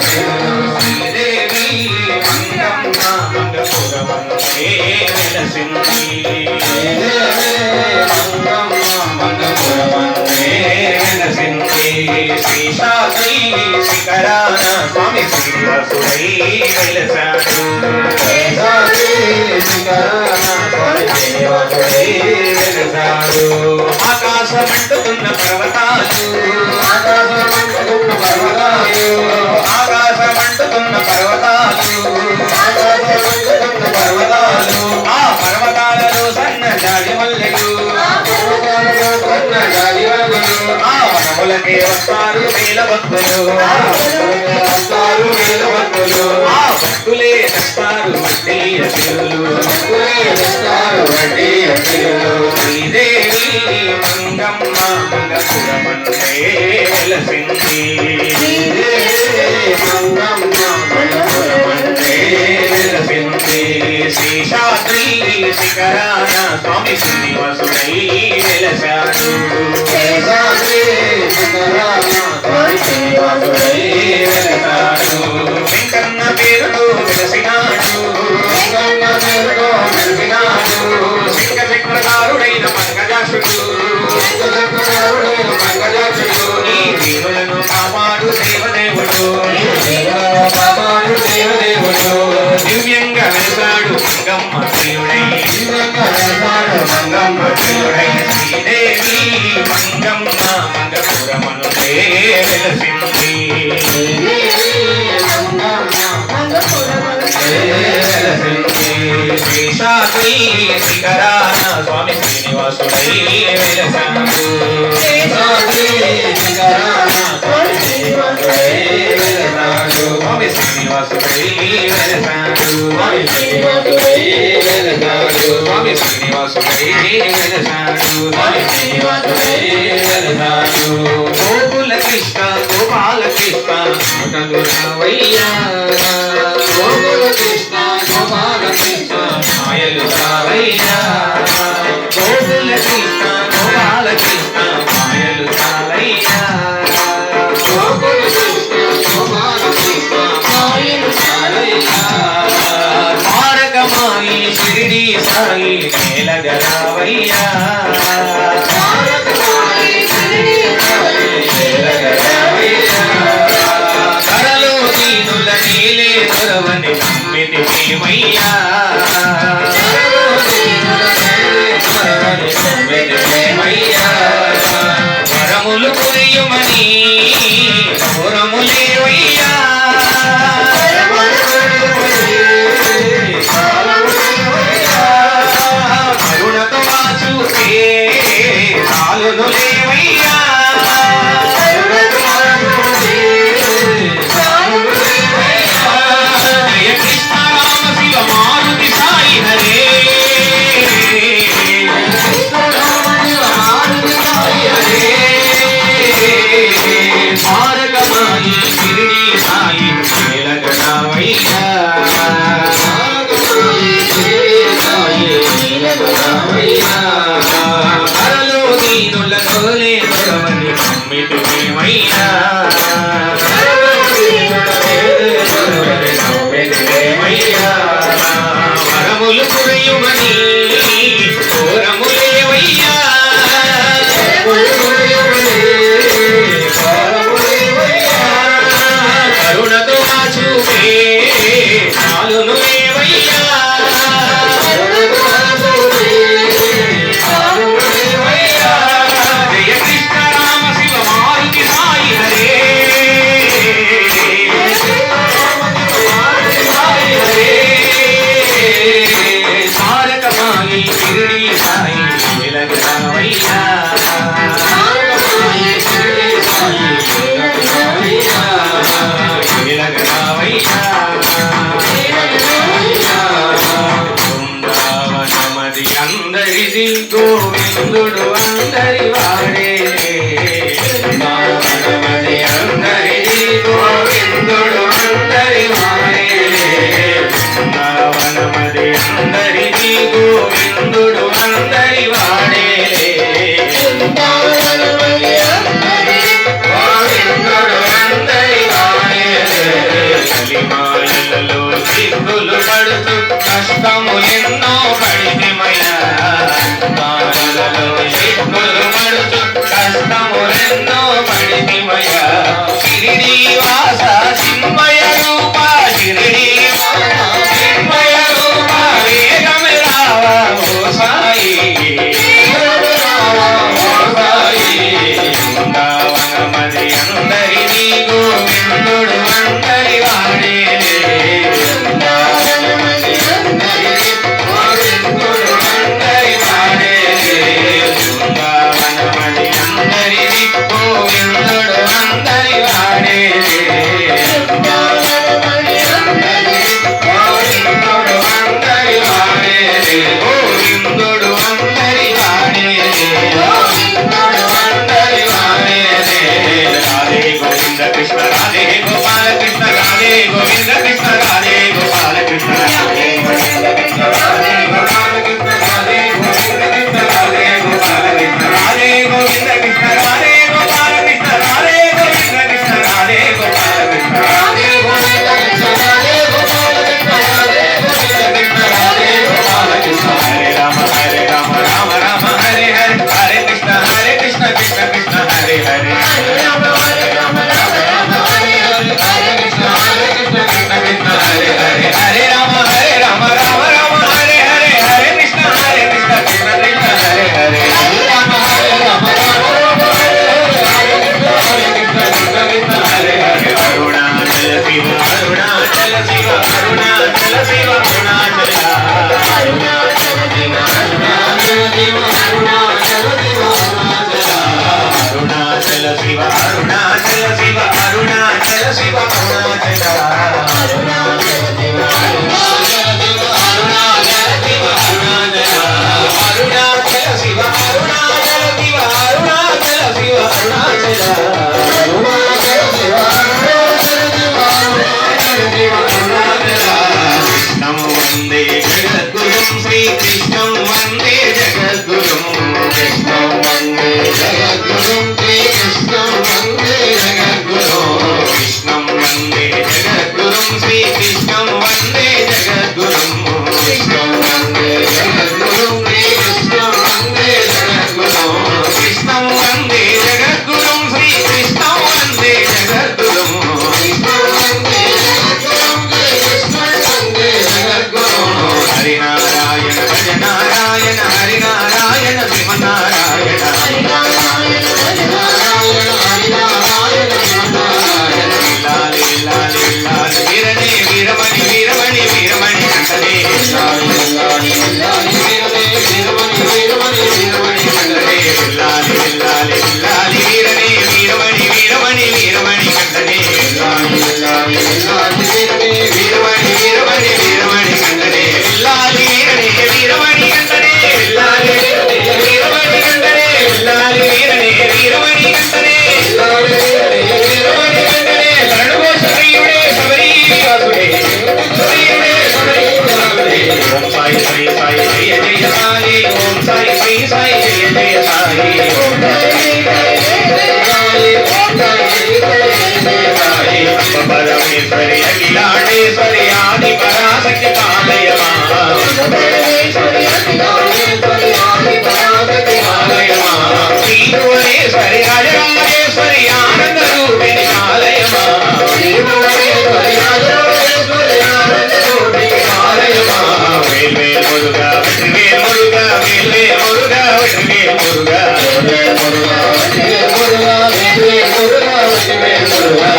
శ్రీదేవి మంగమ్మ మంగపురమందే వెలసింది శ్రీశాద్రి శిఖరాన స్వామి శ్రీనివాసుడై వెలసాడు ఆకాశమంటుతున్న పర్వతాలు ఆకాశమంటుతున్న పర్వతాలు ఆ పర్వతాలలో సన్న జాడి మల్లెలు ఆ వనములకే వస్తారు వేలవత్తులు ఆ భక్తులే తెస్తారు వడ్డీ అతిథులు శ్రీదేవి మంగమ్మ మంగపురమందే వెలసింది శ్రీశాద్రి శిఖరాన స్వామి శ్రీనివాసుడై వెలసాడు వెంకన్న పేరుతో వెలసినాడు శంకరచక్రధారుడైన పంకజాక్షుడు ఈ దీనులను కాపాడు దేవదేవుడు దివ్యంగా వెలసాడు మంగమ్మ ప్రియుడై శ్రీదేవి మంగమ్మ మంగపురమనుదే వెలసింది శ్రీశాద్రి శిఖరాన స్వామి శ్రీనివాసుడై వెలసాడు స్వామి శ్రీనివాసుడై వెలసాడు గోకుల కృష్ణ గోపాల కృష్ణ రావయ్యా గోకుల కృష్ణ గోపాల కృష్ణ మాయలు రావయ్యా గోకుల కృష్ణ గోపాల కృష్ణ మాయలు రావయ్యా గోకుల కృష్ణ గోపాల కృష్ణ మాయలు రావయ్యా తారకమాయి షిరిడి సాయి మేలగరావయ్యా కరలో దీనుల నీలే దొరవని నమ్మితి ప్రేమయ్యా వరములు కురియుమని పురములేవయ్యా కరుణతో చూసే చాలును లేవయ్యా జయ కృష్ణ రామ శివ మారుతి సాయి హరే మార్గమాయి షిరిడి సాయి మేలగరావయ్యా కరలో దీనుల తోలే దొరవని నమ్మితి ప్రేమయ్యా వరములు కురయుమని ఘోరములేవయ్యా కరుణతో చూపే చాలును లేవయ్యా జయ కృష్ణ రామ శివ మారుతి సాయి హరే తారకమాయి షిరిడి సాయి వెలగరావయ్యా బృందావనమది అందరిది గోవిందుడు అందరి వాడే బృందావనమది అందరిది గోవిందుడు అందరి వాడే బృందావనమది అందరిది గోవిందుడు అందరి వాడే గోవిందుడు అందరి వాడే కష్టములెన్నో పడితిమయ్యా బాధలలో చిక్కులు పడుచు కష్టములెన్నో పడితిమయ్యా షిరిడి వాస చిన్మయ రూప షిరిడి చిన్మయ రూప వేగమే రావా ఓ సాయి బృందావనమది అందరినీ గోవిందుడు అందరి వాడేలే బృందావనమది అందరినీ గోవిందుడు అందరి వాడేలే బృందావనమది అందరినీ గోవిందుడు అందరి వాడేలే బృందావనమది అందరినీ గోవిందుడు అందరి వాడేలే గోవిందుడు అందరి వాడేలే గోవిందుడు అందరి వాడేలే రాధే గోవింద కృష్ణ రాధే గోపాల కృష్ణ రాధే గోవింద కృష్ణ రాధే గోపాల కృష్ణ రాధే గోవింద కృష్ణ రాధే గోపాల కృష్ణ రాధే గోవింద కృష్ణ రాధే గోపాల కృష్ణ రాధే గోవింద కృష్ణ రాధే గోపాల కృష్ణ రాధే గోవింద కృష్ణ రాధే గోపాల కృష్ణ రాధే గోవింద కృష్ణ రాధే గోపాల కృష్ణ రాధే గోవింద కృష్ణ రాధే గోపాల కృష్ణ హరే రామ రామ రామ హరే హరే హరే కృష్ణ కృష్ణ కృష్ణ హరే హరే హరే రామ రామ రామ హరే హరే హరే కృష్ణ కృష్ణ కృష్ణ హరే హరే హరే రామ రామ రామ హరే హరే హరే కృష్ణ కృష్ణ కృష్ణ హరే హరే హరే రామ రామ రామ హరే హరే హరే కృష్ణ కృష్ణ కృష్ణ హరే హరే అరుణాచల శివ అరుణాచల శివ అరుణాచల శివ అరుణాచల అరుణాచల శివ అరుణాచల శివ అరుణాచల శివ అరుణాచల శివ అరుణాచల శివ అరుణాచల శివ అరుణాచల అరుణాచల శివ అరుణాచల శివ అరుణాచల శివ అరుణాచల అరుణాచల శివ అరుణాచల శివ అరుణాచల శివ అరుణాచల అరుణాచల శివ అరుణాచల శివ అరుణాచల శివ అరుణాచల కృష్ణం వందే జగద్గురుం శ్రీకృష్ణం వందే జగద్గురుం కృష్ణం వందే జగద్గురుం శ్రీకృష్ణం వందే జగద్గురుం కృష్ణం వందే జగద్గురుం శ్రీకృష్ణం వందే జగద్గురుం కృష్ణం వందే జగద్గురుం శ్రీకృష్ణం వందే జగద్గురుం కృష్ణం వందే జగద్గురుం శ్రీకృష్ణం వందే జగద్గురుం కృష్ణం వందే జగద్గురుం శ్రీకృష్ణం వందే జగద్గురుం హరినారాయణ భజ నారాయణ హరినారాయణ శివనారాయణ హరినారాయణ భజ నారాయణ హరినారాయణ శివనారాయణ లాలి లాలి లాలి వీరనే వీరమణి వీరమణి వీరమణి కంటనే లాలి లాలి లాలి వీరనే వీరమణి వీరమణి వీరమణి కంటనే లాలి లాలి లాలి వీరనే వీరమణి వీరమణి వీరమణి కంటనే లాలి లాలి లాలి వీరనే వీరమణి వీరమణి వీరమణి కంటనే లాలి వీరనే వీరమణి కంటనే లాలి వీరనే వీరమణి కంటనే లాలి వీరనే వీరమణి కంటనే లాలి వీరనే వీరమణి కంటనే కరణగో శబరియుడే శబరి వాసుడే శబరియుడే శబరి వాసుడే ఓం సాయి సాయి సాయి జయ జయ సాయి ఓం సాయి సాయి సాయి జయ జయ సాయి ఓం సాయి సాయి జయ సాయి ఓం సాయి సాయి జయ సాయి పరమేశ్వరి అఖిలాండేశ్వరి ఆది పరాశక్తి పాలయమా పరమేశ్వరి అఖిలాండేశ్వరి ఆది పరాశక్తి పాలయమా శ్రీభువనేశ్వరి రాజరాజేశ్వరి ఆనంద రూపిణి పాలయమా శ్రీభువనేశ్వరి రాజరాజేశ్వరి ఆనంద రూపిణి పాలయమా వేల్వేల్ మురుగా వెట్రివేల్ మురుగా వేల్వేల్ మురుగా వెట్రివేల్ మురుగా వేల్వేల్ మురుగా వెట్రివేల్ మురుగా వేల్వేల్ మురుగా వెట్రివేల్ మురుగా